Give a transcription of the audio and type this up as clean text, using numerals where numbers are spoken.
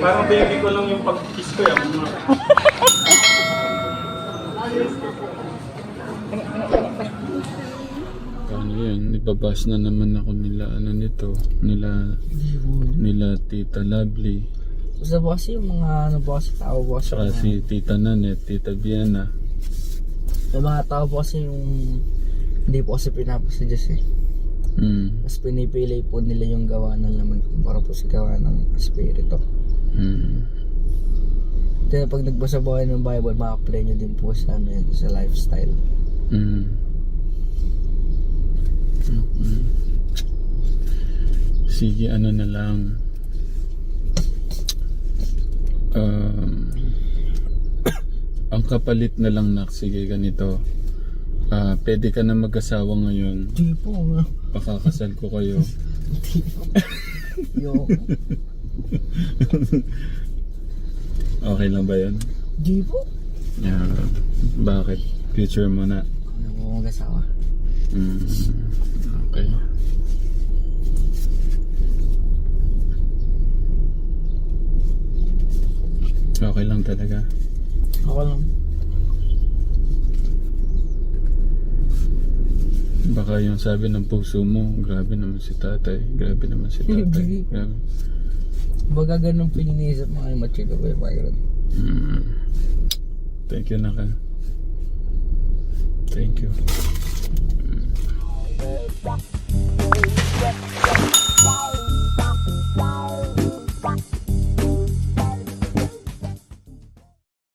Parang baby ko lang yung pag-kiss ko yan. Paano yun? Ibabas na naman ako nila nila Tita Lovely. Basta po kasi yung mga tao po kasi. Saka si Tita Nanet, Tita Biana. Yung mga tao po kasi yung hindi po kasi pinapasuggest eh. Mas pinipili po nila yung gawa ng laman para po sa gawa ng espiritu. Kaya pag nagbasa po kayo ng Bible, ma-apply nyo din po sa, sa lifestyle. Sige, ano na lang. Ang kapalit na lang, Nak. Sige, ganito. Pwede ka na mag-asawa ngayon. Di po nga. Pakakasal ko kayo. Di po. Yo. Okay lang ba yan? Di po. Yeah. Bakit? Future mo na. Ano po mag-asawa? Okay. Okay lang talaga. Ako lang. Baka yung sabi ng puso mo, grabe naman si tatay. Grabe naman si tatay. Grabe. Baga ganun pininisip mga machika ko yung mga Thank you, Naka. Thank you.